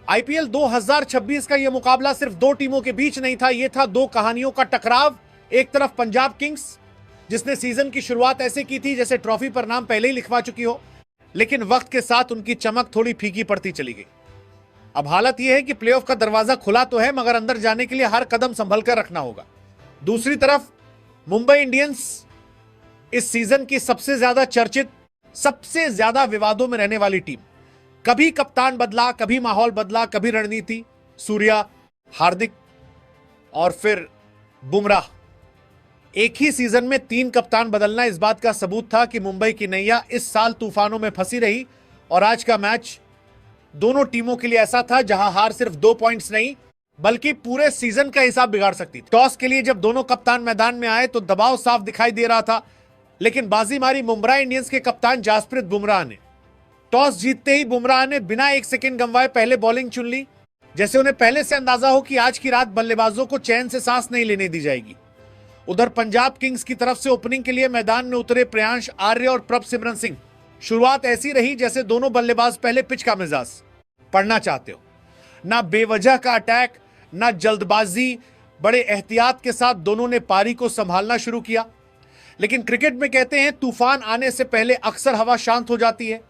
IPL 2026 का यह मुकाबला सिर्फ दो टीमों के बीच नहीं था, यह था दो कहानियों का टकराव। एक तरफ पंजाब किंग्स, जिसने सीजन की शुरुआत ऐसे की थी जैसे ट्रॉफी पर नाम पहले ही लिखवा चुकी हो, लेकिन वक्त के साथ उनकी चमक थोड़ी फीकी पड़ती चली गई। अब हालत यह है कि प्लेऑफ का दरवाजा खुला तो है, मगर अंदर जाने के लिए हर कदम संभल कर रखना होगा। दूसरी तरफ मुंबई इंडियंस इस सीजन की सबसे ज्यादा चर्चित, सबसे ज्यादा विवादों में रहने वाली टीम। कभी कप्तान बदला, कभी माहौल बदला, कभी रणनीति, सूर्या, हार्दिक और फिर बुमराह। एक ही सीजन में 3 कप्तान बदलना इस बात का सबूत था कि मुंबई की नैया इस साल तूफानों में फंसी रही। और आज का मैच दोनों टीमों के लिए ऐसा था जहां हार सिर्फ 2 पॉइंट्स नहीं बल्कि पूरे सीजन का हिसाब बिगाड़ सकती थी। टॉस के लिए जब दोनों कप्तान मैदान में आए तो दबाव साफ दिखाई दे रहा था, लेकिन बाजी मारी मुंबई इंडियंस के कप्तान जसप्रीत बुमराह ने। टॉस जीतते ही बुमराह ने बिना एक सेकंड गंवाए पहले बॉलिंग चुन ली, जैसे उन्हें पहले से अंदाजा हो कि आज की रात बल्लेबाजों को चैन से सांस नहीं लेने दी जाएगी। उधर पंजाब किंग्स की तरफ से ओपनिंग के लिए मैदान में उतरे प्रियांश आर्य और प्रभ सिमरन सिंह। शुरुआत ऐसी रही जैसे दोनों बल्लेबाज पहले पिच का मिजाज पढ़ना चाहते हो। ना बेवजह का अटैक, ना जल्दबाजी, बड़े एहतियात के साथ दोनों ने पारी को संभालना शुरू किया। लेकिन क्रिकेट में कहते हैं तूफान आने से पहले अक्सर हवा शांत हो जाती है,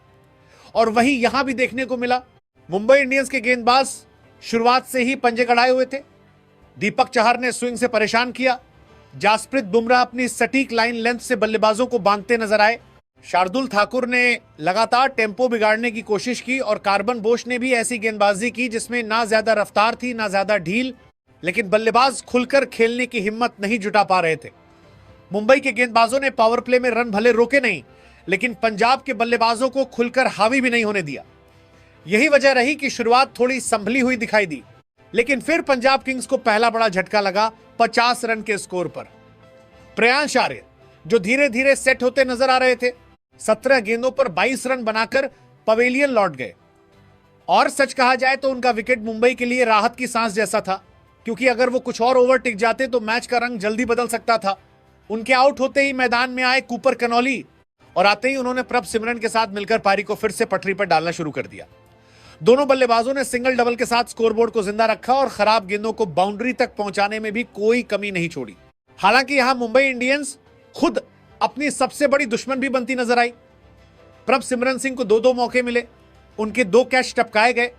और वही यहां भी देखने को मिला। मुंबई इंडियंस के गेंदबाज शुरुआत से ही पंजे कढ़ाए हुए थे। दीपक चहर ने स्विंग से परेशान किया। जसप्रीत बुमराह अपनी सटीक लाइन लेंथ से बल्लेबाजों को बांधते नजर आए। शार्दुल ठाकुर ने लगातार टेम्पो बिगाड़ने की कोशिश की, और कार्बन बोश ने भी ऐसी गेंदबाजी की जिसमें ना ज्यादा रफ्तार थी ना ज्यादा ढील, लेकिन बल्लेबाज खुलकर खेलने की हिम्मत नहीं जुटा पा रहे थे। मुंबई के गेंदबाजों ने पावर प्ले में रन भले रोके नहीं, लेकिन पंजाब के बल्लेबाजों को खुलकर हावी भी नहीं होने दिया। यही वजह रही कि शुरुआत थोड़ी संभली हुई दिखाई दी, लेकिन फिर पंजाब किंग्स को पहला बड़ा झटका लगा 50 रन के स्कोर पर। प्रियांश आर्य, जो धीरे धीरे सेट होते नजर आ रहे थे, 17 गेंदों पर 22 रन बनाकर पवेलियन लौट गए। और सच कहा जाए तो उनका विकेट मुंबई के लिए राहत की सांस जैसा था, क्योंकि अगर वो कुछ और ओवर टिक जाते तो मैच का रंग जल्दी बदल सकता था। उनके आउट होते ही मैदान में आए कूपर कनौली, और आते ही उन्होंने प्रभ सिमरन के साथ मिलकर पारी को फिर से पटरी पर डालना शुरू कर दिया। दोनों बल्लेबाजों ने सिंगल डबल के साथ स्कोरबोर्ड को जिंदा रखा और खराब गेंदों को बाउंड्री तक पहुंचाने में भी कोई कमी नहीं छोड़ी। हालांकि यहां मुंबई इंडियंस खुद अपनी सबसे बड़ी दुश्मन भी बनती नजर आई। प्रभ सिमरन सिंह को 2 मौके मिले, उनके 2 कैच टपकाए गए,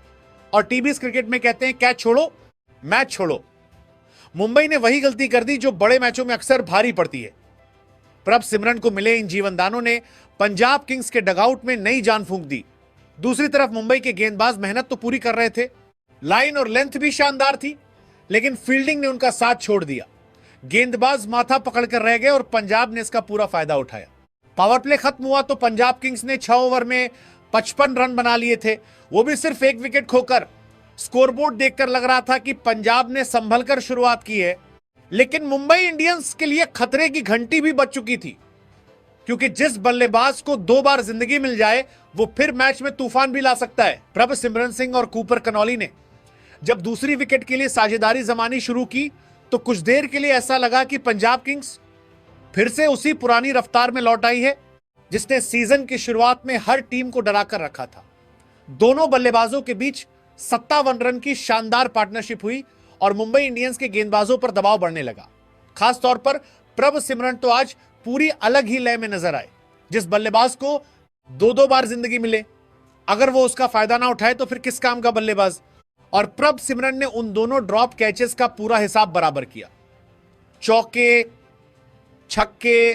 और टीबीएस क्रिकेट में कहते हैं कैच छोड़ो मैच छोड़ो। मुंबई ने वही गलती कर दी जो बड़े मैचों में अक्सर भारी पड़ती है। प्रभ सिमरन को मिले इन जीवनदानों ने पंजाब किंग्स के डगआउट में नई जान फूंक दी। दूसरी तरफ मुंबई के गेंदबाज मेहनत तो पूरी कर रहे थे, लाइन और लेंथ भी शानदार थी, लेकिन फील्डिंग ने उनका साथ छोड़ दिया। गेंदबाज माथा पकड़कर रह गए और पंजाब ने इसका पूरा फायदा उठाया। पावर प्ले खत्म हुआ तो पंजाब किंग्स ने 6 ओवर में 55 रन बना लिए थे, वो भी सिर्फ 1 विकेट खोकर। स्कोरबोर्ड देखकर लग रहा था कि पंजाब ने संभल कर शुरुआत की है, लेकिन मुंबई इंडियंस के लिए खतरे की घंटी भी बज चुकी थी, क्योंकि जिस बल्लेबाज को 2 बार जिंदगी मिल जाए वो फिर मैच में तूफान भी ला सकता है। प्रभ सिमरन सिंह और कूपर कनौली ने जब दूसरी विकेट के लिए साझेदारी जमानी शुरू की तो कुछ देर के लिए ऐसा लगा कि पंजाब किंग्स फिर से उसी पुरानी रफ्तार में लौट आई है जिसने सीजन की शुरुआत में हर टीम को डराकर रखा था। दोनों बल्लेबाजों के बीच 57 रन की शानदार पार्टनरशिप हुई और मुंबई इंडियंस के गेंदबाजों पर दबाव बढ़ने लगा। खास तौर पर प्रभ सिमरन तो आज पूरी अलग ही लय में नजर आए। जिस बल्लेबाज को 2 बार जिंदगी मिले, अगर वो उसका फायदा ना उठाए तो फिर किस काम का बल्लेबाज। और प्रभ सिमरन ने उन दोनों ड्रॉप कैचेस का पूरा हिसाब बराबर किया। चौके, छक्के,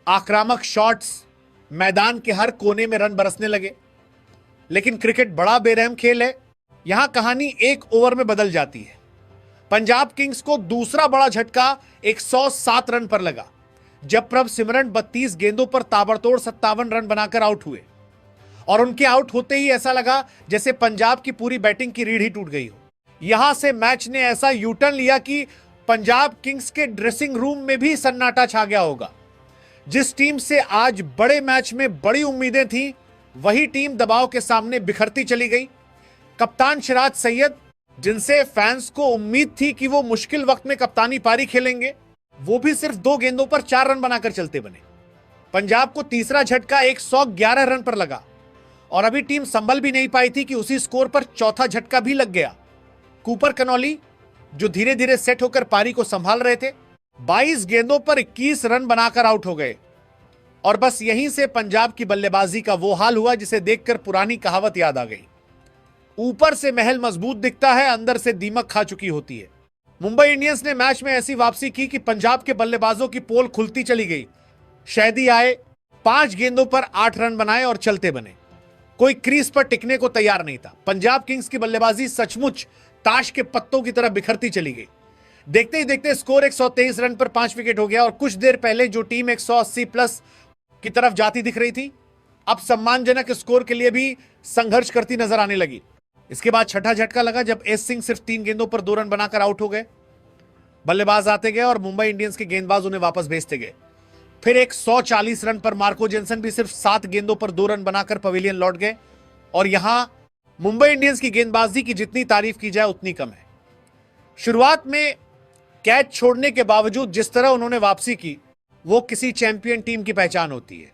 आक्रामक शॉट्स, मैदान के हर कोने में रन बरसने लगे। लेकिन क्रिकेट बड़ा बेरहम खेल है, यहां कहानी 1 ओवर में बदल जाती है। पंजाब किंग्स को दूसरा बड़ा झटका 107 रन पर लगा, जब प्रभ सिमरन 32 गेंदों पर ताबड़तोड़ 57 रन बनाकर आउट हुए। और उनके आउट होते ही ऐसा लगा जैसे पंजाब की पूरी बैटिंग की रीढ़ ही टूट गई हो। यहां से मैच ने ऐसा यूटर्न लिया कि पंजाब किंग्स के ड्रेसिंग रूम में भी सन्नाटा छा गया होगा। जिस टीम से आज बड़े मैच में बड़ी उम्मीदें थी, वही टीम दबाव के सामने बिखरती चली गई। कप्तान सिराज सैयद, जिनसे फैंस को उम्मीद थी कि वो मुश्किल वक्त में कप्तानी पारी खेलेंगे, वो भी सिर्फ 2 गेंदों पर 4 रन बनाकर चलते बने। पंजाब को तीसरा झटका 111 रन पर लगा। और अभी टीम संभल भी नहीं पाई थी कि उसी स्कोर पर चौथा झटका भी लग गया। कूपर कनौली, जो धीरे धीरे सेट होकर पारी को संभाल रहे थे, 22 गेंदों पर 21 रन बनाकर आउट हो गए। और बस यहीं से पंजाब की बल्लेबाजी का वो हाल हुआ जिसे देखकर पुरानी कहावत याद आ गई, ऊपर से महल मजबूत दिखता है, अंदर से दीमक खा चुकी होती है। मुंबई इंडियंस ने मैच में ऐसी वापसी की कि पंजाब के बल्लेबाजों की पोल खुलती चली गई। शैदी आए, 5 गेंदों पर 8 रन बनाए और चलते बने। कोई क्रीज पर टिकने को तैयार नहीं था। पंजाब किंग्स की बल्लेबाजी सचमुच ताश के पत्तों की तरह बिखरती चली गई। देखते ही देखते स्कोर 123 रन पर 5 विकेट हो गया और कुछ देर पहले जो टीम 180 प्लस की तरफ जाती दिख रही थी, अब सम्मानजनक स्कोर के लिए भी संघर्ष करती नजर आने लगी। इसके बाद छठा झटका लगा जब एस सिंह सिर्फ 3 गेंदों पर 2 रन बनाकर आउट हो गए। बल्लेबाज आते गए और मुंबई इंडियंस के गेंदबाज उन्हें वापस भेजते गए। फिर 140 रन पर मार्को जेनसन भी सिर्फ 7 गेंदों पर 2 रन बनाकर पवेलियन लौट गए। और यहां मुंबई इंडियंस की गेंदबाजी की जितनी तारीफ की जाए उतनी कम है। शुरुआत में कैच छोड़ने के बावजूद जिस तरह उन्होंने वापसी की, वो किसी चैंपियन टीम की पहचान होती है।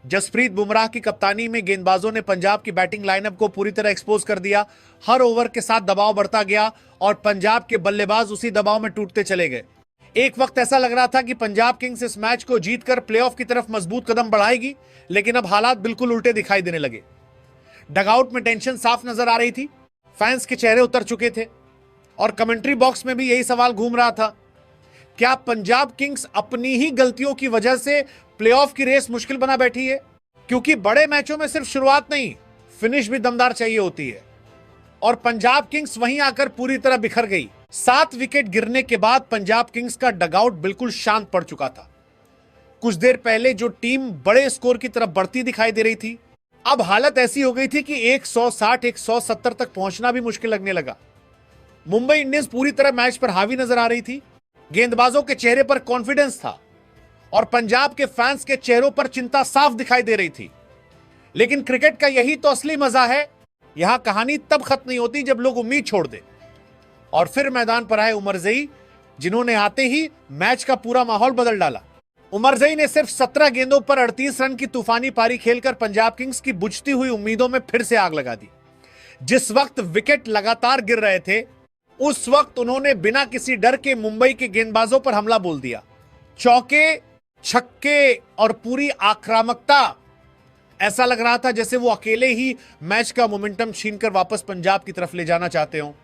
जसप्रीत बुमराह की कप्तानी में गेंदबाजों ने पंजाब की बैटिंग लाइनअप को पूरी तरह एक्सपोज कर दिया। हर ओवर के साथ दबाव बढ़ता गया और पंजाब के बल्लेबाज उसी दबाव में टूटते चले गए। एक वक्त ऐसा लग रहा था कि पंजाब किंग्स इस मैच को जीतकर प्लेऑफ की तरफ मजबूत कदम बढ़ाएगी, लेकिन अब हालात बिल्कुल उल्टे दिखाई देने लगे। डगआउट में टेंशन साफ नजर आ रही थी, फैंस के चेहरे उतर चुके थे और कमेंट्री बॉक्स में भी यही सवाल घूम रहा था, क्या पंजाब किंग्स अपनी ही गलतियों की वजह से प्लेऑफ की रेस मुश्किल बना बैठी है? क्योंकि बड़े मैचों में सिर्फ शुरुआत नहीं, फिनिश भी दमदार चाहिए होती है। और पंजाब किंग्स वहीं आकर पूरी तरह बिखर गई। 7 विकेट गिरने के बाद पंजाब किंग्स का डगआउट बिल्कुल शांत पड़ चुका था। कुछ देर पहले जो टीम बड़े स्कोर की तरफ बढ़ती दिखाई दे रही थी, अब हालत ऐसी हो गई थी कि 160-170 तक पहुंचना भी मुश्किल लगने लगा। मुंबई इंडियंस पूरी तरह मैच पर हावी नजर आ रही थी। गेंदबाजों के चेहरे पर कॉन्फिडेंस था और पंजाब के फैंस के चेहरों पर चिंता साफ दिखाई दे रही थी। लेकिन क्रिकेट का यही तो असली मजा है, यहां कहानी तब खत्म नहीं होती जब लोग उम्मीद छोड़ दे। और फिर मैदान पर आए उमरजई, जिन्होंने आते ही मैच का पूरा माहौल बदल डाला। उमरजई ने सिर्फ 17 गेंदों पर 38 रन की तूफानी पारी खेलकर पंजाब किंग्स की बुझती हुई उम्मीदों में फिर से आग लगा दी। जिस वक्त विकेट लगातार गिर रहे थे, उस वक्त उन्होंने बिना किसी डर के मुंबई के गेंदबाजों पर हमला बोल दिया। चौके, छक्के और पूरी आक्रामकता, ऐसा लग रहा था जैसे वो अकेले ही मैच का मोमेंटम छीनकर वापस पंजाब की तरफ ले जाना चाहते हो।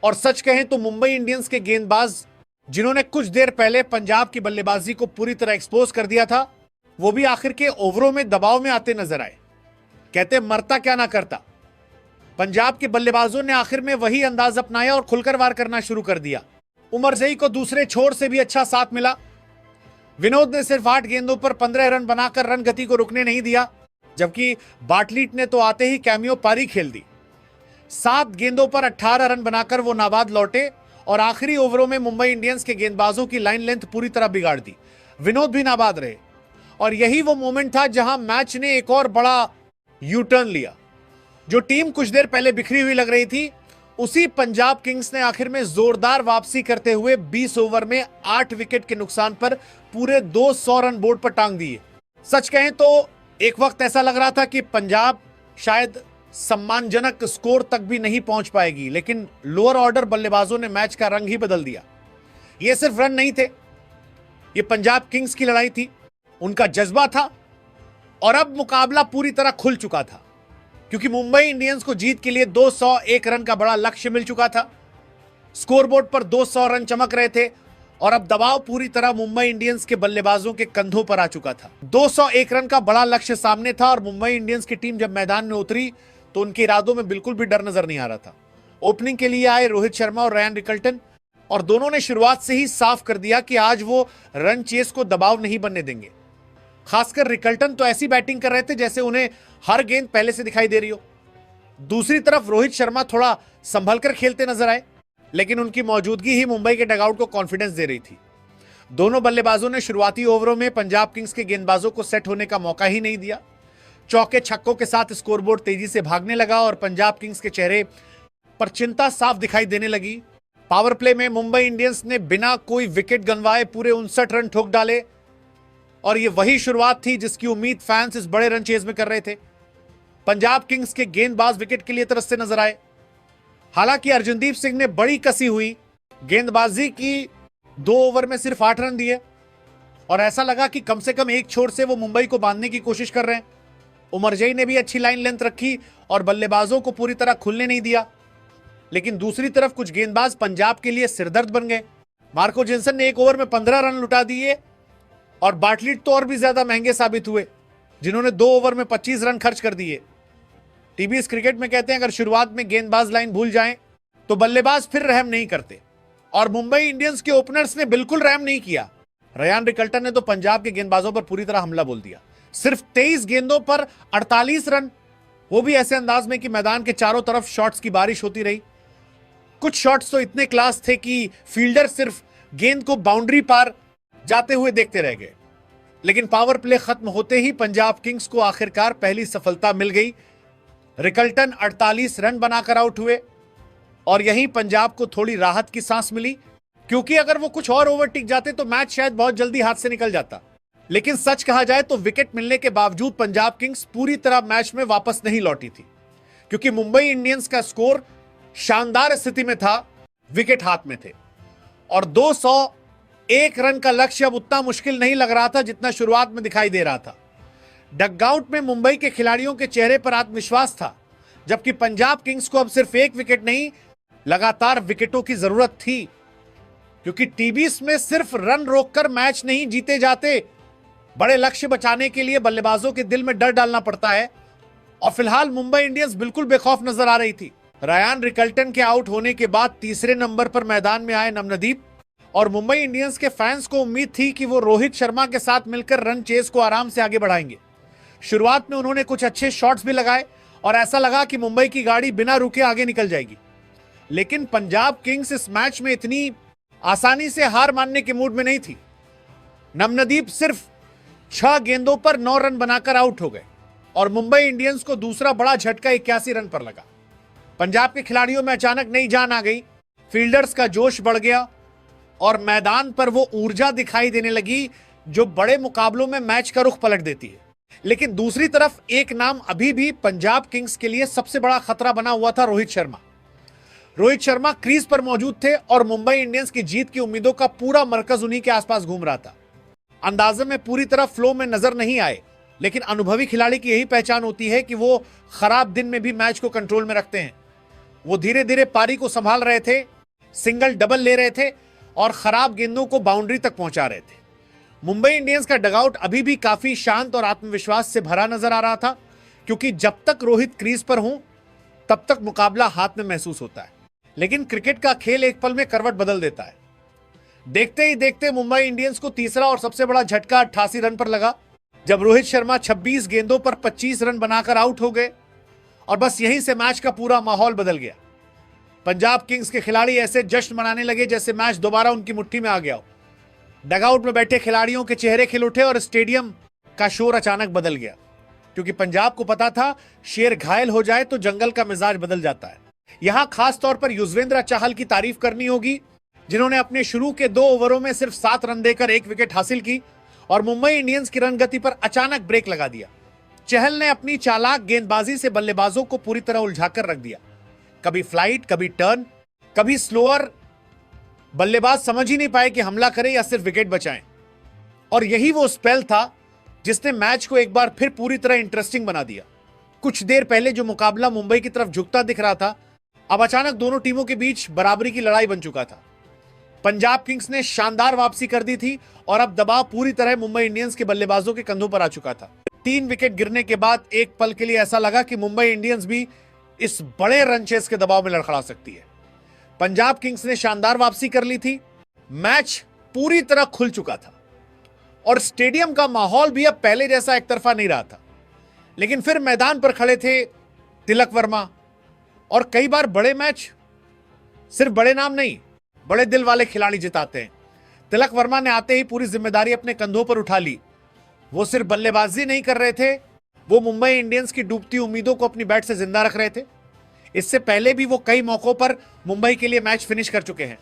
और सच कहें तो मुंबई इंडियंस के गेंदबाज, जिन्होंने कुछ देर पहले पंजाब की बल्लेबाजी को पूरी तरह एक्सपोज कर दिया था, वो भी आखिर के ओवरों में दबाव में आते नजर आए। कहते मरता क्या ना करता। पंजाब के बल्लेबाजों ने आखिर में वही अंदाज अपनाया और खुलकर वार करना शुरू कर दिया। उमरजई को दूसरे छोर से भी अच्छा साथ मिला। विनोद ने सिर्फ 8 गेंदों पर 15 रन बनाकर रन गति को रुकने नहीं दिया, जबकि बाटलीट ने तो आते ही कैमियो पारी खेल दी। 7 गेंदों पर 18 रन बनाकर वो नाबाद लौटे और आखिरी ओवरों में मुंबई इंडियंस के गेंदबाजों की लाइन लेंथ पूरी तरह बिगाड़ दी। विनोद भी नाबाद रहे और यही वो मोमेंट था जहां मैच ने एक और बड़ा यू टर्न लिया। जो टीम कुछ देर पहले बिखरी हुई लग रही थी, उसी पंजाब किंग्स ने आखिर में जोरदार वापसी करते हुए 20 ओवर में 8 विकेट के नुकसान पर पूरे 200 रन बोर्ड पर टांग दिए। सच कहें तो एक वक्त ऐसा लग रहा था कि पंजाब शायद सम्मानजनक स्कोर तक भी नहीं पहुंच पाएगी, लेकिन लोअर ऑर्डर बल्लेबाजों ने मैच का रंग ही बदल दिया। ये सिर्फ रन नहीं थे, ये पंजाब किंग्स की लड़ाई थी, उनका जज्बा था। और अब मुकाबला पूरी तरह खुल चुका था, क्योंकि मुंबई इंडियंस को जीत के लिए 201 रन का बड़ा लक्ष्य मिल चुका था। स्कोरबोर्ड पर 200 रन चमक रहे थे और अब दबाव पूरी तरह मुंबई इंडियंस के बल्लेबाजों के कंधों पर आ चुका था। 201 रन का बड़ा लक्ष्य सामने था और मुंबई इंडियंस की टीम जब मैदान में उतरी तो उनके इरादों में बिल्कुल भी डर नजर नहीं आ रहा था। ओपनिंग के लिए आए रोहित शर्मा और रयान रिकल्टन, और दोनों ने शुरुआत से ही साफ कर दिया कि आज वो रन चेस को दबाव नहीं बनने देंगे। खासकर रिकल्टन तो ऐसी बैटिंग कर रहे थे जैसे उन्हें हर गेंद पहले से दिखाई दे रही हो। दूसरी तरफ रोहित शर्मा थोड़ा संभल कर खेलते नजर आए, लेकिन उनकी मौजूदगी ही मुंबई के डगआउट को कॉन्फिडेंस दे रही थी। दोनों बल्लेबाजों ने शुरुआती ओवरों में पंजाब किंग्स के गेंदबाजों को सेट होने का मौका ही नहीं दिया। चौके छक्कों के साथ स्कोरबोर्ड तेजी से भागने लगा और पंजाब किंग्स के चेहरे पर चिंता साफ दिखाई देने लगी। पावर प्ले में मुंबई इंडियंस ने बिना कोई विकेट गंवाए पूरे 59 रन ठोक डाले और यह वही शुरुआत थी जिसकी उम्मीद फैंस इस बड़े रन चेज में कर रहे थे। पंजाब किंग्स के गेंदबाज विकेट के लिए तरसते नजर आए। हालांकि अर्जुनदीप सिंह ने बड़ी कसी हुई गेंदबाजी की, 2 ओवर में सिर्फ 8 रन दिए और ऐसा लगा कि कम से कम एक छोर से वो मुंबई को बांधने की कोशिश कर रहे हैं। उमरजई ने भी अच्छी लाइन लेंथ रखी और बल्लेबाजों को पूरी तरह खुलने नहीं दिया। लेकिन दूसरी तरफ कुछ गेंदबाज पंजाब के लिए सिरदर्द बन गए। मार्को जिनसन ने 1 ओवर में 15 रन लुटा दिए और बाटलिट तो और भी ज्यादा महंगे साबित हुए, जिन्होंने 2 ओवर में 25 रन खर्च कर दिए। टीबीएस क्रिकेट में कहते हैं अगर शुरुआत में गेंदबाज लाइन भूल जाएं तो बल्लेबाज फिर रहम नहीं करते, और मुंबई इंडियंस के ओपनर्स ने बिल्कुल रहम नहीं किया। रयान रिकल्टन ने तो पंजाब के गेंदबाजों पर पूरी तरह हमला बोल दिया। सिर्फ 23 गेंदों पर 48 रन, वो भी ऐसे अंदाज में कि मैदान के चारों तरफ शॉट्स की बारिश होती रही। कुछ शॉट्स तो इतने क्लास थे कि फील्डर सिर्फ गेंद को बाउंड्री पार जाते हुए देखते रह गए। लेकिन पावर प्ले खत्म होते ही पंजाब किंग्स को आखिरकार पहली सफलता मिल गई। रिकल्टन 48 रन बनाकर आउट हुए और यहीं पंजाब को थोड़ी राहत की सांस मिली, क्योंकि अगर वो कुछ और ओवर टिक जाते तो मैच शायद बहुत जल्दी हाथ से निकल जाता। लेकिन सच कहा जाए तो विकेट मिलने के बावजूद पंजाब किंग्स पूरी तरह मैच में वापस नहीं लौटी थी, क्योंकि मुंबई इंडियंस का स्कोर शानदार स्थिति में था, विकेट हाथ में थे और 201 रन का लक्ष्य अब उतना मुश्किल नहीं लग रहा था जितना शुरुआत में दिखाई दे रहा था। डगआउट में मुंबई के खिलाड़ियों के चेहरे पर आत्मविश्वास था, जबकि पंजाब किंग्स को अब सिर्फ 1 विकेट नहीं, लगातार विकेटों की जरूरत थी, क्योंकि टीबीएस में सिर्फ रन रोककर मैच नहीं जीते जाते। बड़े लक्ष्य बचाने के लिए बल्लेबाजों के दिल में डर डालना पड़ता है और फिलहाल मुंबई इंडियंस बिल्कुल बेखौफ नजर आ रही थी। रयान रिकल्टन के आउट होने के बाद तीसरे नंबर पर मैदान में आए नवनदीप, और मुंबई इंडियंस के फैंस को उम्मीद थी कि वो रोहित शर्मा के साथ मिलकर रन चेस को आराम से आगे बढ़ाएंगे। शुरुआत में उन्होंने कुछ अच्छे शॉट्स भी लगाए और ऐसा लगा कि मुंबई की गाड़ी बिना रुके आगे निकल जाएगी। लेकिन पंजाब किंग्स इस मैच में इतनी आसानी से हार मानने के मूड में नहीं थी। नवनदीप सिर्फ 6 गेंदों पर 9 रन बनाकर आउट हो गए और मुंबई इंडियंस को दूसरा बड़ा झटका 81 रन पर लगा। पंजाब के खिलाड़ियों में अचानक नई जान आ गई, फील्डर्स का जोश बढ़ गया और मैदान पर वो ऊर्जा दिखाई देने लगी जो बड़े मुकाबलों में मैच का रुख पलट देती है। लेकिन दूसरी तरफ एक नाम अभी भी पंजाब किंग्स के लिए सबसे बड़ा खतरा बना हुआ था, रोहित शर्मा। रोहित शर्मा क्रीज पर मौजूद थे और मुंबई इंडियंस की जीत की उम्मीदों का पूरा मरकज उन्हीं के आसपास घूम रहा था। अंदाजे में पूरी तरह फ्लो में नजर नहीं आए, लेकिन अनुभवी खिलाड़ी की यही पहचान होती है कि वो खराब दिन में भी मैच को कंट्रोल में रखते हैं। वो धीरे धीरे पारी को संभाल रहे थे, सिंगल डबल ले रहे थे और खराब गेंदों को बाउंड्री तक पहुंचा रहे थे। मुंबई इंडियंस का डगआउट अभी भी काफी शांत और आत्मविश्वास से भरा नजर आ रहा था, क्योंकि जब तक रोहित क्रीज पर हों तब तक मुकाबला हाथ में महसूस होता है। लेकिन क्रिकेट का खेल एक पल में करवट बदल देता है। देखते ही देखते मुंबई इंडियंस को तीसरा और सबसे बड़ा झटका 88 रन पर लगा, जब रोहित शर्मा 26 गेंदों पर 25 रन बनाकर आउट हो गए और बस यहीं से मैच का पूरा माहौल बदल गया। पंजाब किंग्स के खिलाड़ी ऐसे जश्न मनाने लगे जैसे मैच दोबारा उनकी मुट्ठी में आ गया हो। डगआउट में बैठे खिलाड़ियों के चेहरे खिल उठे और स्टेडियम का शोर अचानक बदल गया, क्योंकि पंजाब को पता था शेर घायल हो जाए तो जंगल का मिजाज बदल जाता है। यहां खास तौर पर युजवेंद्र चहल की तारीफ करनी होगी, जिन्होंने अपने शुरू के 2 ओवरों में सिर्फ 7 रन देकर 1 विकेट हासिल की और मुंबई इंडियंस की रन गति पर अचानक ब्रेक लगा दिया। चहल ने अपनी चालाक गेंदबाजी से बल्लेबाजों को पूरी तरह उलझाकर रख दिया। कभी फ्लाइट, कभी टर्न, कभी स्लोअर। बल्लेबाज समझ ही नहीं पाए कि हमला करें या सिर्फ विकेट बचाएं। और यही वो स्पेल था जिसने मैच को एक बार फिर पूरी तरह इंटरेस्टिंग बना दिया। कुछ देर पहले जो मुकाबला मुंबई की तरफ झुकता दिख रहा था, अब अचानक दोनों टीमों के बीच बराबरी की लड़ाई बन चुका था। पंजाब किंग्स ने शानदार वापसी कर दी थी और अब दबाव पूरी तरह मुंबई इंडियंस के बल्लेबाजों के कंधों पर आ चुका था। 3 विकेट गिरने के बाद एक पल के लिए ऐसा लगा कि मुंबई इंडियंस भी इस बड़े रन चेस के दबाव में लड़खड़ा सकती है। पंजाब किंग्स ने शानदार वापसी कर ली थी, मैच पूरी तरह खुल चुका था और स्टेडियम का माहौल भी अब पहले जैसा एक तरफा नहीं रहा था। लेकिन फिर मैदान पर खड़े थे तिलक वर्मा, और कई बार बड़े मैच सिर्फ बड़े नाम नहीं, बड़े दिल वाले खिलाड़ी जिताते हैं। तिलक वर्मा ने आते ही पूरी जिम्मेदारी अपने कंधों पर उठा ली। वो सिर्फ बल्लेबाजी नहीं कर रहे थे, वो मुंबई इंडियंस की डूबती उम्मीदों को अपनी बैट से जिंदा रख रहे थे। इससे पहले भी वो कई मौकों पर मुंबई के लिए मैच फिनिश कर चुके हैं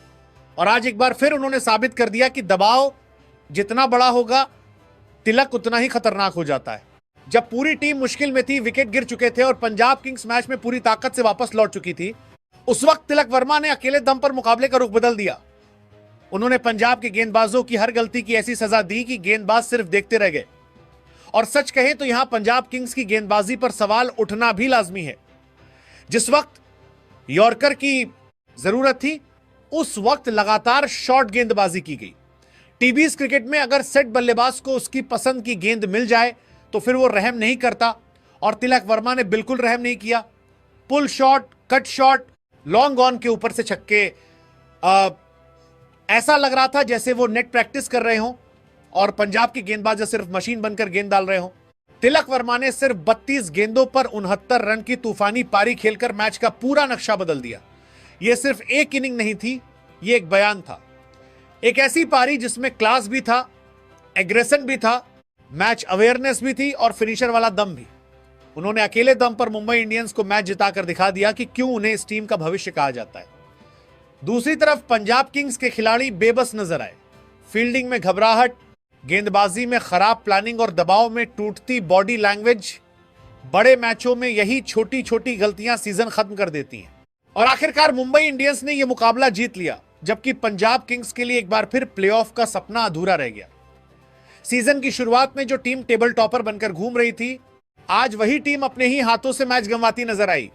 और आज एक बार फिर उन्होंने साबित कर दिया कि दबाव जितना बड़ा होगा, तिलक उतना ही खतरनाक हो जाता है। जब पूरी टीम मुश्किल में थी, विकेट गिर चुके थे और पंजाब किंग्स मैच में पूरी ताकत से वापस लौट चुकी थी, उस वक्त तिलक वर्मा ने अकेले दम पर मुकाबले का रुख बदल दिया। उन्होंने पंजाब के गेंदबाजों की हर गलती की ऐसी सजा दी कि गेंदबाज सिर्फ देखते रह गए। और सच कहें तो यहां पंजाब किंग्स की गेंदबाजी पर सवाल उठना भी लाजमी है। जिस वक्त यॉर्कर की जरूरत थी, उस वक्त लगातार शॉर्ट गेंदबाजी की गई। टीबीज क्रिकेट में अगर सेट बल्लेबाज को उसकी पसंद की गेंद मिल जाए तो फिर वो रहम नहीं करता, और तिलक वर्मा ने बिल्कुल रहम नहीं किया। Pull shot, cut shot, long on के ऊपर से छक्के, ऐसा लग रहा था जैसे वो नेट प्रैक्टिस कर रहे हों और पंजाब के गेंदबाज सिर्फ मशीन बनकर गेंद डाल रहे हों। तिलक वर्मा ने सिर्फ 32 गेंदों पर 69 रन की तूफानी पारी खेलकर मैच का पूरा नक्शा बदल दिया। यह सिर्फ एक इनिंग नहीं थी, यह एक बयान था। एक ऐसी पारी जिसमें क्लास भी था, एग्रेशन भी था, मैच अवेयरनेस भी थी और फिनिशर वाला दम भी। उन्होंने अकेले दम पर मुंबई इंडियंस को मैच जिताकर दिखा दिया कि क्यों उन्हें इस टीम का भविष्य कहा जाता है। दूसरी तरफ पंजाब किंग्स के खिलाड़ी बेबस नजर आए। फील्डिंग में घबराहट, गेंदबाजी में खराब प्लानिंग और दबाव में टूटती बॉडी लैंग्वेज। बड़े मैचों में यही छोटी छोटी गलतियां सीजन खत्म कर देती हैं। और आखिरकार मुंबई इंडियंस ने यह मुकाबला जीत लिया, जबकि पंजाब किंग्स के लिए एक बार फिर प्लेऑफ का सपना अधूरा रह गया। सीजन की शुरुआत में जो टीम टेबल टॉपर बनकर घूम रही थी, आज वही टीम अपने ही हाथों से मैच गंवाती नजर आई।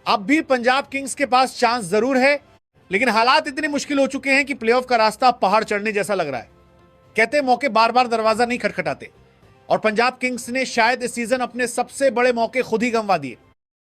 अब भी पंजाब किंग्स के पास चांस जरूर है, लेकिन हालात इतने मुश्किल हो चुके हैं कि प्लेऑफ का रास्ता पहाड़ चढ़ने जैसा लग रहा है। कहते मौके बार बार दरवाजा नहीं खटखटाते, और पंजाब किंग्स ने शायद इस सीजन अपने सबसे बड़े मौके खुद ही गंवा दिए।